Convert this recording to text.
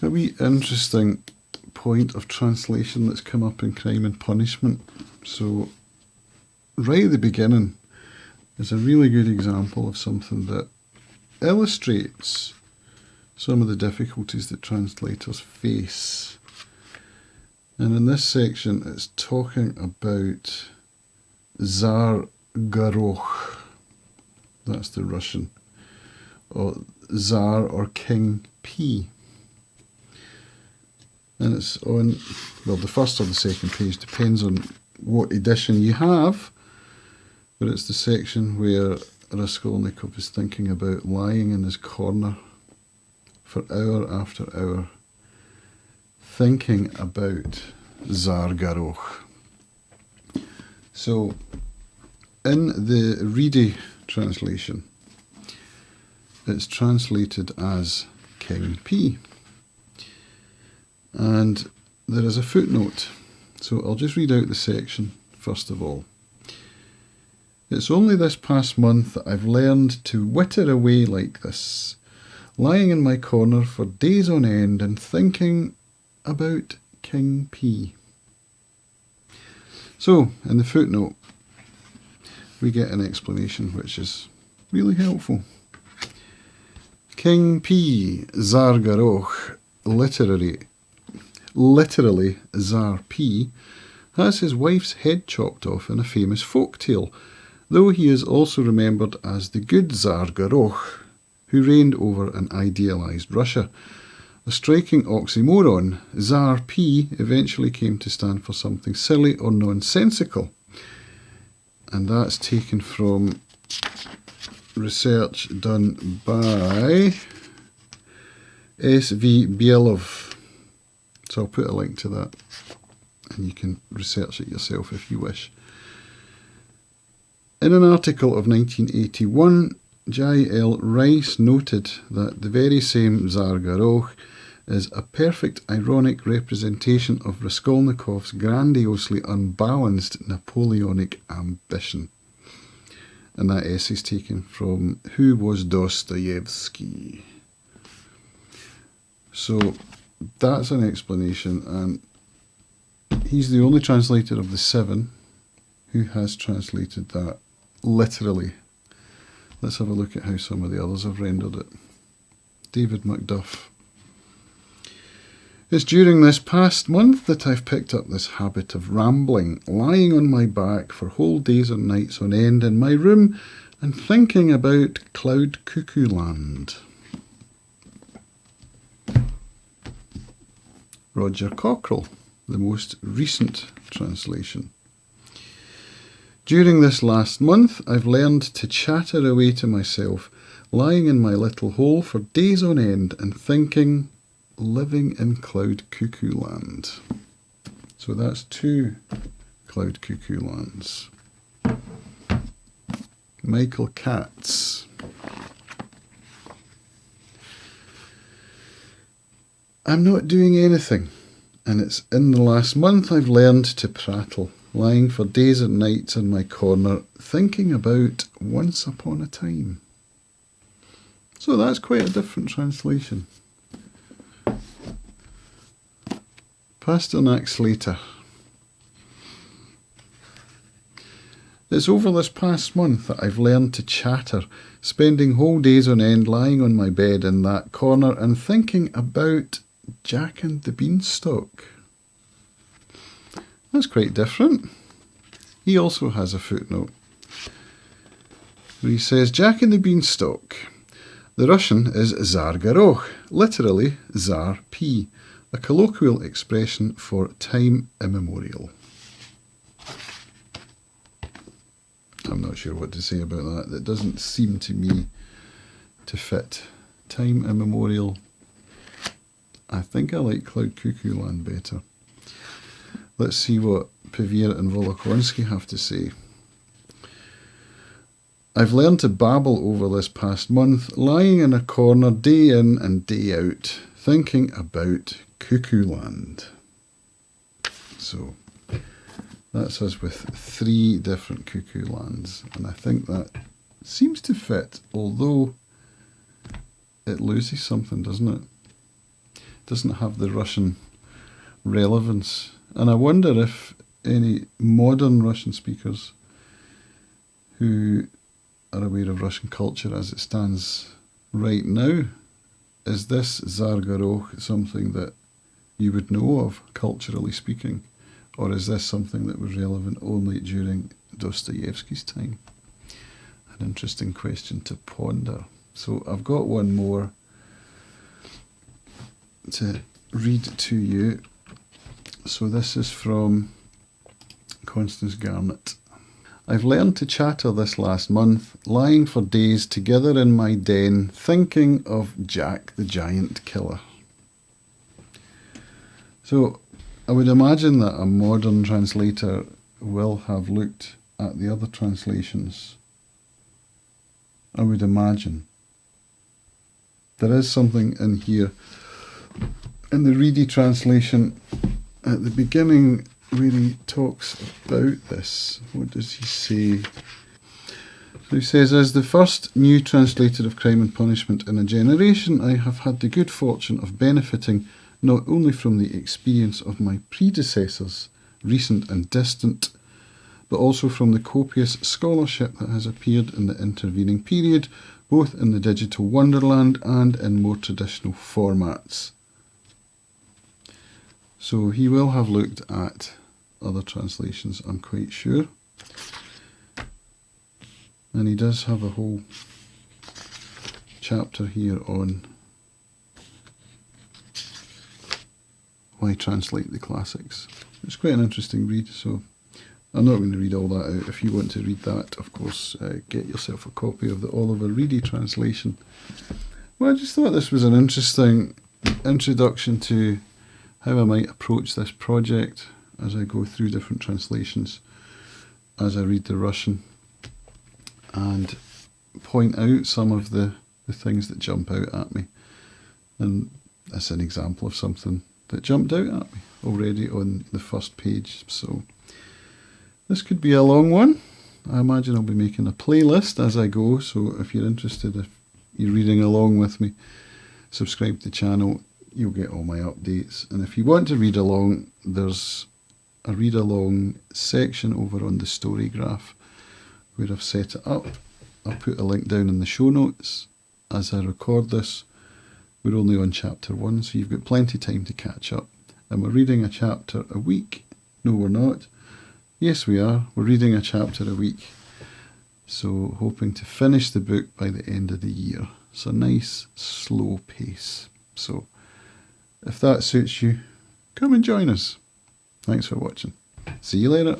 A wee interesting point of translation that's come up in Crime and Punishment. So right at the beginning is a really good example of something that illustrates some of the difficulties that translators face. And in this section it's talking about Tsar Gorokh. That's the Russian. Or Tsar or King P. And it's on, well, the first or the second page, depends on what edition you have, but it's the section where Raskolnikov is thinking about lying in his corner for hour after hour, thinking about Tsar Gorokh. So, in the Reedy translation, it's translated as King P. And there is a footnote, so I'll just read out the section first of all. It's only this past month that I've learned to witter away like this, lying in my corner for days on end and thinking about King P. So, in the footnote, we get an explanation which is really helpful. King P, Tsar Gorokh, literally Tsar P, has his wife's head chopped off in a famous folk tale, though he is also remembered as the good Tsar Gorokh, who reigned over an idealised Russia. A striking oxymoron, Tsar P eventually came to stand for something silly or nonsensical. And that's taken from research done by S.V. Bielov. So I'll put a link to that and you can research it yourself if you wish. In an article of 1981, Jai L. Rice noted that the very same Tsar Gorokh is a perfect ironic representation of Raskolnikov's grandiosely unbalanced Napoleonic ambition. And that essay is taken from Who Was Dostoevsky? So that's an explanation, and he's the only translator of the 7 who has translated that literally. Let's have a look at how some of the others have rendered it. David Macduff. It's during this past month that I've picked up this habit of rambling, lying on my back for whole days and nights on end in my room and thinking about Cloud Cuckoo Land. Roger Cockrell, the most recent translation. During this last month, I've learned to chatter away to myself, lying in my little hole for days on end and thinking, living in Cloud Cuckoo Land. So that's 2 Cloud Cuckoo Lands. Michael Katz. I'm not doing anything, and it's in the last month I've learned to prattle, lying for days and nights in my corner, thinking about Once Upon a Time. So that's quite a different translation. Pasternak Slater. It's over this past month that I've learned to chatter, spending whole days on end lying on my bed in that corner and thinking about Jack and the Beanstalk. That's quite different. He also has a footnote where he says, Jack and the Beanstalk. The Russian is Tsar Gorokh, literally Tsar P, a colloquial expression for time immemorial. I'm not sure what to say about that. That doesn't seem to me to fit. Time immemorial. I think I like Cloud Cuckoo Land better. Let's see what Pevere and Volokonsky have to say. I've learned to babble over this past month, lying in a corner day in and day out, thinking about Cuckoo Land. So that's us with 3 different Cuckoo Lands, and I think that seems to fit, although it loses something, doesn't it? doesn't have the Russian relevance. And I wonder if any modern Russian speakers who are aware of Russian culture as it stands right now, is this Zargarokh something that you would know of, culturally speaking? Or is this something that was relevant only during Dostoevsky's time? An interesting question to ponder. So I've got one more to read to you. So this is from Constance Garnett. I've learned to chatter this last month, lying for days together in my den, thinking of Jack the Giant Killer. So I would imagine that a modern translator will have looked at the other translations. I would imagine. There is something in here in the Reedy translation at the beginning where he talks about this. What does he say? So he says, as the first new translator of Crime and Punishment in a generation, I have had the good fortune of benefiting not only from the experience of my predecessors, recent and distant, but also from the copious scholarship that has appeared in the intervening period, both in the digital wonderland and in more traditional formats. So he will have looked at other translations, I'm quite sure. And he does have a whole chapter here on why translate the classics. It's quite an interesting read, so I'm not going to read all that out. If you want to read that, of course, get yourself a copy of the Oliver Reedy translation. Well, I just thought this was an interesting introduction to how I might approach this project as I go through different translations, as I read the Russian, and point out some of the things that jump out at me. And that's an example of something that jumped out at me already on the first page. So this could be a long one. I imagine I'll be making a playlist as I go, so if you're interested, if you're reading along with me, subscribe to the channel, you'll get all my updates. And if you want to read along, there's a read along section over on the StoryGraph where I've set it up. I'll put a link down in the show notes. As I record this, we're only on chapter 1, so you've got plenty of time to catch up. And we're reading a chapter a week. No, we're not. Yes, we are. We're reading a chapter a week. So hoping to finish the book by the end of the year. It's a nice, slow pace. So if that suits you, come and join us. Thanks for watching. See you later.